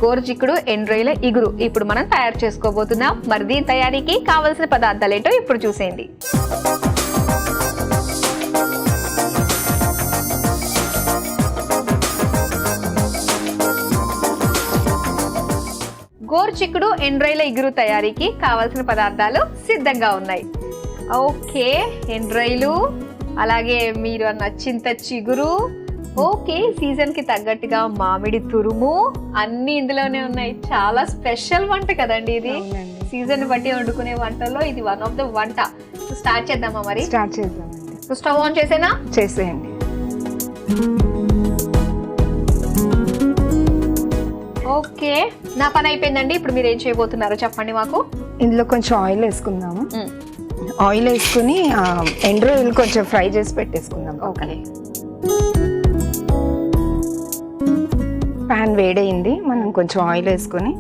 గోరుచిక్కుడు ఎండ్రాయిల ఇగురు ఇప్పుడు మనం తయారు చేసుకోబోతున్నాం. మరి దీని తయారీకి కావలసిన పదార్థాలు ఏంటో ఇప్పుడు చూసేయండి. గోరుచిక్కుడు ఎండ్రాయిల ఇగురు తయారీకి కావలసిన పదార్థాలు సిద్ధంగా ఉన్నాయి. ఓకే, ఎండ్రాయిలు, అలాగే మీరు అన్న చింత చిగురు, ఓకే, సీజన్ కి తగ్గట్టుగా మామిడి తురుము, అన్ని ఇందులోనే ఉన్నాయి. చాలా స్పెషల్ వంట కదండి ఇది. సీజన్ బట్టి వండుకునే వంటల్లో ఇది వన్ ఆఫ్ ద వంట. స్టార్ట్ చేద్దామా? మరి స్టార్ట్ చేద్దామండి. స్టవ్ ఆన్ చేసేనా? చేసేయండి. ఓకే, నా పని అయిపోయిందండి. ఇప్పుడు మీరు ఏం చేయబోతున్నారో చెప్పండి మాకు. ఇందులో కొంచెం ఆయిల్ వేసుకుందాము. ఆయిల్ వేసుకుని ఎండ్రాయిల్ కొంచెం ఫ్రై చేసి పెట్టేసుకుందాం. ఓకే, ప్యాన్ వేడైంది. మనం కొంచెం ఆయిల్ వేసుకొని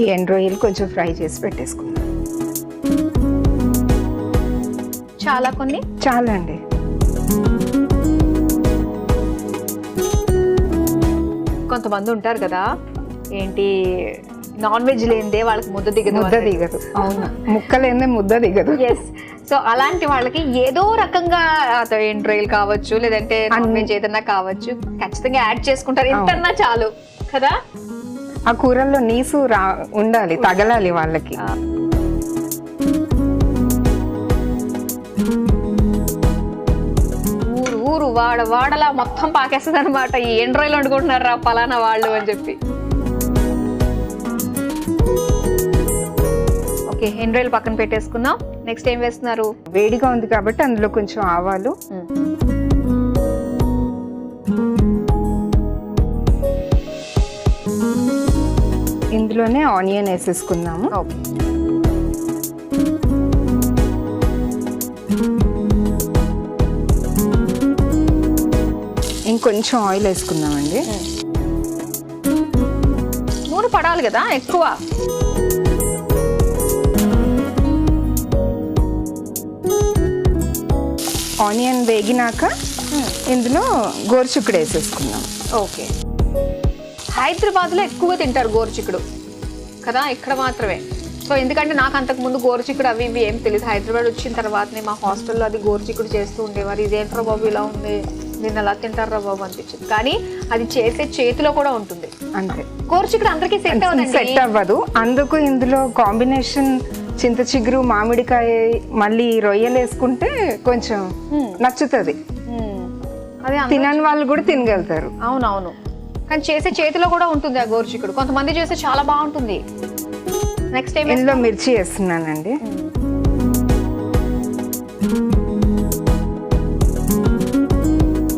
ఈ ఎండ్రాయిల్ కొంచెం ఫ్రై చేసి పెట్టేసుకుందాం. చాలా కొన్ని చాలా అండి. కొంతమంది ఉంటారు కదా, ఏంటి నాన్ వెజ్ లేనిదే వాళ్ళకి ముద్ద దిగదు. అవును, ముక్క లేనిదే ముద్ద దిగదు. ఎస్, సో అలాంటి వాళ్ళకి ఏదో రకంగా ఎండ్రాయిల్ కావచ్చు, లేదంటే నాన్ వెజ్ ఏదన్నా కావచ్చు, ఖచ్చితంగా యాడ్ చేసుకుంటారు. ఇంతన్నా చాలు కదా. ఆ కూరల్లో నీసు ఉండాలి, తగలాలి వాళ్ళకి. ఊరు వాడలా మొత్తం పాకేస్తుంది అనమాట. ఈ ఎండ్రాయిల్ వండుకుంటున్నారు రా పలానా వాళ్ళు అని చెప్పి. ఓకే, ఎండ్రాయిల్ పక్కన పెట్టేసుకున్నాం. నెక్స్ట్ ఏం వేస్తున్నారు? వేడిగా ఉంది కాబట్టి అందులో కొంచెం ఆవాలు, ఇందులోనే ఆనియన్ వేసేసుకుందాము. ఓకే, ఇంకొంచెం ఆయిల్ వేసుకుందామండి. నూనె పడాలి కదా ఎక్కువ. ఆనియన్ వేగినాక ఇందులో గోరుచిక్కుడు వేసేసుకుందాం. ఓకే, హైదరాబాద్లో ఎక్కువ తింటారు గోరుచిక్కుడు కదా, ఇక్కడ మాత్రమే. సో ఎందుకంటే నాకు అంతకుముందు గోరుచిక్కుడు అవి ఇవి ఏం తెలియదు. హైదరాబాద్ వచ్చిన తర్వాతనే మా హాస్టల్లో అది గోరుచిక్కుడు చేస్తూ ఉండేవారు. ఇదేంట్రా బాబు ఇలా ఉంది, నిన్న అలా తింటారా బాబు అనిపించింది. కానీ అది చేసే చేతిలో కూడా ఉంటుంది. అంతే, గోరుచిక్కుడు అందరికీ సెట్ అవ్వదు. అందుకు ఇందులో కాంబినేషన్ చింత చిగురు, మామిడికాయ, మళ్ళీ రొయ్యలు వేసుకుంటే కొంచెం నచ్చుతుంది. అదే తినని వాళ్ళు కూడా తినగలుగుతారు. అవునవును, కానీ చేసే చేతిలో కూడా ఉంటుంది ఆ గోరుచిక్కుడు. కొంతమంది చేస్తే చాలా బాగుంటుంది. నెక్స్ట్ టైం ఇందులో మిర్చి వేస్తున్నానండి.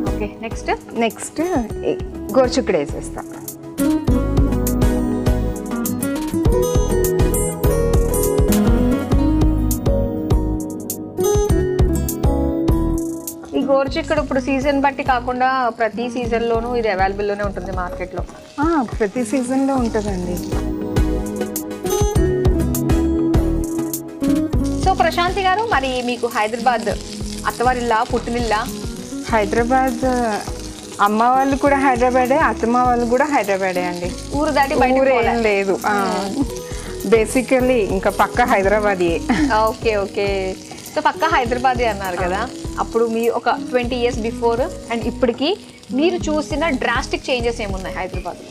ఓకే, నెక్స్ట్ గోరుచిక్కుడు వేసేస్తా. ఈ గోరుచిక్కుడు ఇప్పుడు సీజన్ బట్టి కాకుండా ప్రతి సీజన్ లోనూ ఇది అవైలబుల్ లోనే ఉంటుంది మార్కెట్ లో. ప్రతి సీజన్ లో ఉంటుందండి. సో ప్రశాంతి గారు, మరి మీకు హైదరాబాద్ అత్తవారిల్లా పుట్టినిల్లా? హైదరాబాద్ అమ్మ వాళ్ళు కూడా హైదరాబాదే, అత్తమ్మ వాళ్ళు కూడా హైదరాబాదే అండి. ఊరు దాటి ఏం లేదు. బేసికల్లీ ఇంకా పక్క హైదరాబాదీ. ఓకే ఓకే, సో పక్క హైదరాబాదీ అన్నారు కదా. అప్పుడు మీ ఒక 20 years బిఫోర్ అండ్ ఇప్పటికి మీరు చూసిన డ్రాస్టిక్ చేంజెస్ ఏమున్నాయి హైదరాబాద్లో?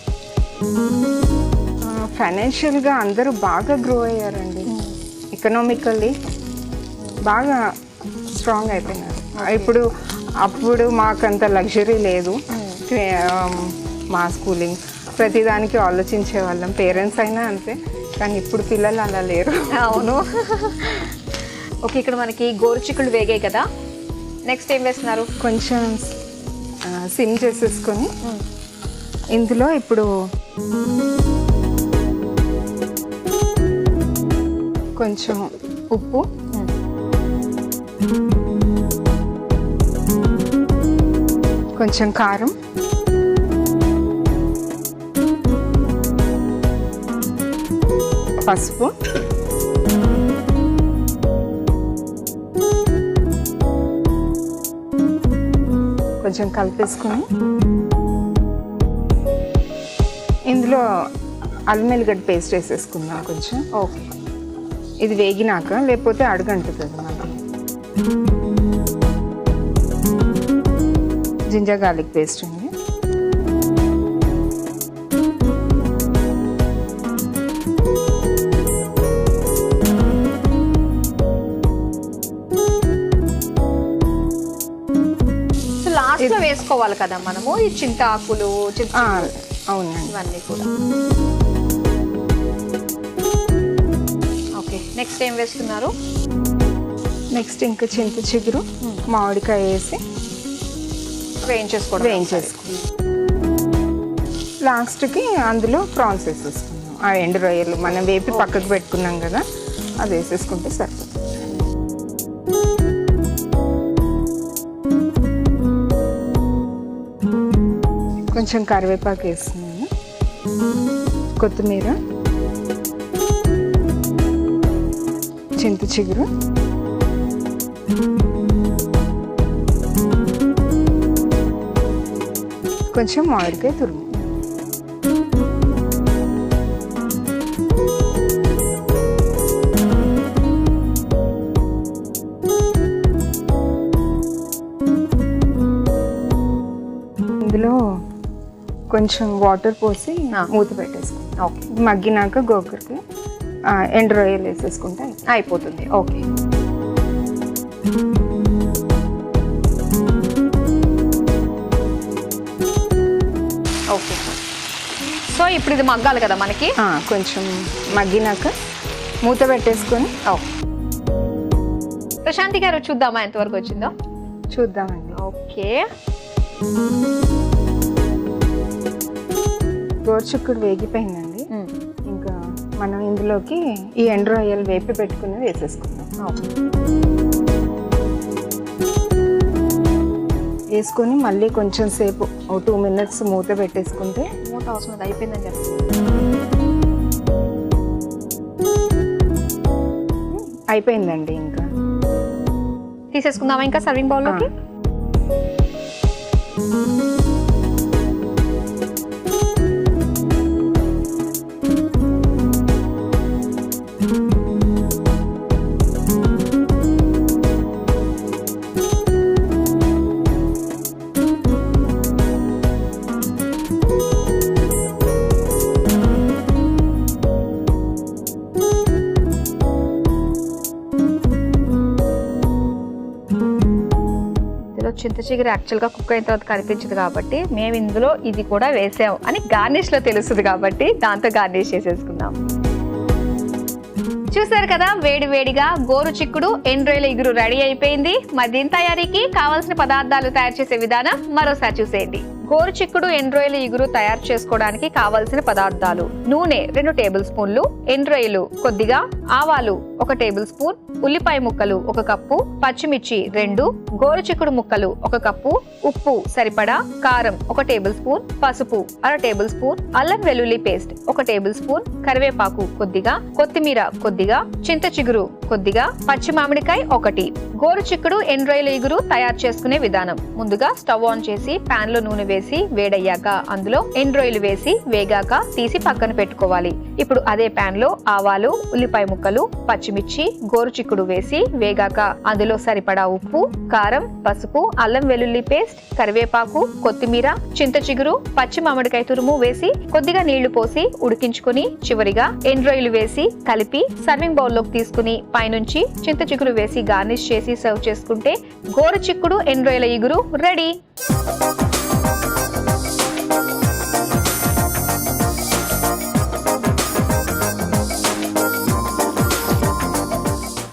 ఫైనాన్షియల్గా అందరూ బాగా గ్రో అయ్యారండి. ఎకనామికల్లీ బాగా స్ట్రాంగ్ అయిపోయినారు. అప్పుడు మాకంత లగ్జరీ లేదు. మా స్కూలింగ్ ప్రతిదానికి ఆలోచించే వాళ్ళం, పేరెంట్స్ అయినా అంతే. కానీ ఇప్పుడు పిల్లలు అలా లేరు. అవును. ఓకే, ఇక్కడ మనకి గోరుచిక్కుడు వేగాయి కదా. నెక్స్ట్ ఏం వేస్తున్నారు? కొంచెం సిమ్ చేసేసుకొని ఇందులో ఇప్పుడు కొంచెం ఉప్పు, కొంచెం కారం, పసుపు, కొంచెం కలిపేసుకుని ఇందులో అల్లం వెల్లిగడ్డ పేస్ట్ వేసేసుకుందాం కొంచెం. ఓకే, ఇది వేగినాక, లేకపోతే అడుగంటుతుంది మనకి. జింజర్ గార్లిక్ పేస్ట్ ఉంది. లాస్ట్ లో వేసుకోవాలి కదా మనము ఈ చింతాకులు, అవునండి, ఇవన్నీ కూడా. ఓకే, నెక్స్ట్ ఏం వేస్తున్నారు? నెక్స్ట్ ఇంకా చింత చిగురు, మామిడికాయ వేసి వేయించేసుకోండి. లాస్ట్కి అందులో ప్రాన్స్ వేసేసుకున్నాం. ఆ ఎండు రొయ్యలు మనం వేపి పక్కకు పెట్టుకున్నాం కదా, అది వేసేసుకుంటే సరిపోతుంది. కొంచెం కరివేపాకు వేస్తున్నాను, కొత్తిమీర, చింత చిగురు, కొంచెం మామిడికాయ తురుము. ఇందులో కొంచెం వాటర్ పోసి మూత పెట్టేసుకుంటాం. ఓకే, మగ్గినాక గోకరికి ఎండు రొయ్యలు వేసేసుకుంటే అయిపోతుంది. Okay, okay. సో ఇప్పుడు ఇది మగ్గాలి కదా మనకి. కొంచెం మగ్గినాక మూత పెట్టేసుకొని ప్రశాంతి గారు చూద్దామా ఎంతవరకు వచ్చిందో? చూద్దామండి. ఓకే, గోరుచిక్కుడు వేగిపోయిందండి. ఇంకా మనం ఇందులోకి ఈ ఎండు రొయ్యలు వేపి పెట్టుకుని వేసేసుకుందాం. వేసుకొని మళ్ళీ కొంచెం సేపు 2 minutes మూత పెట్టేసుకుంటే మూత అవసరం అయిపోయిందని చెప్పి అయిపోయిందండి. ఇంకా తీసేసుకుందామా ఇంకా సర్వింగ్ బౌల్లోకి? చింత చిగురు యాక్చువల్గా కుక్ అయిన తర్వాత కనిపించదు కాబట్టి మేము ఇందులో ఇది కూడా వేసాం అని గార్నిష్లో తెలుస్తుంది కాబట్టి దాంతో గార్నిష్ చేసేసుకుందాం. చూసారు కదా, వేడి వేడిగా గోరు చిక్కుడు ఎండ్రాయిల ఇగురు రెడీ అయిపోయింది. మరి దీని తయారీకి కావాల్సిన పదార్థాలు తయారు చేసే విధానం మరోసారి చూసేయండి. గోరు చిక్కుడు ఎండ్రాయిల ఇగురు తయారు చేసుకోవడానికి కావాల్సిన పదార్థాలు: నూనె 2 టేబుల్ స్పూన్లు, ఎండ్రాయిలు కొద్దిగా, ఆవాలు 1 టేబుల్ స్పూన్, ఉల్లిపాయ ముక్కలు 1 కప్పు, పచ్చిమిర్చి 2, గోరు చిక్కుడు ముక్కలు 1 కప్పు, ఉప్పు సరిపడా, కారం 1 టేబుల్ స్పూన్, పసుపు 1/2 టేబుల్ స్పూన్, అల్లం వెల్లుల్లి పేస్ట్ 1 టేబుల్ స్పూన్, కరివేపాకు కొద్దిగా, కొత్తిమీర కొద్దిగా, చింత చిగురు కొద్దిగా, పచ్చి మామిడికాయ 1. గోరు చిక్కుడు ఎండ్రాయిల ఇగురు తయారు చేసుకునే విధానం: ముందుగా స్టవ్ ఆన్ చేసి పాన్ లో నూనె వేసి వేడయ్యాక అందులో ఎండ్రాయిలు వేసి వేగాక తీసి పక్కన పెట్టుకోవాలి. ఇప్పుడు అదే పాన్ లో ఆవాలు, ఉల్లిపాయ ముక్కలు, పచ్చిమిర్చి, గోరు చిక్కుడు వేసి వేగాక అందులో సరిపడా ఉప్పు, కారం, పసుపు, అల్లం వెల్లుల్లి పేస్ట్, కరివేపాకు, కొత్తిమీర, చింత చిగురు, పచ్చి మామిడికాయ తురుము వేసి కొద్దిగా నీళ్లు పోసి ఉడికించుకుని చివరిగా ఎండ్రాయిలు వేసి కలిపి సర్వింగ్ బౌల్ లోకి తీసుకుని పైనుంచి చింత చిగురు వేసి గార్నిష్ చేసి సర్వ్ చేసుకుంటే గోరు చిక్కుడు ఎండ్రాయిల ఇగురు రెడీ.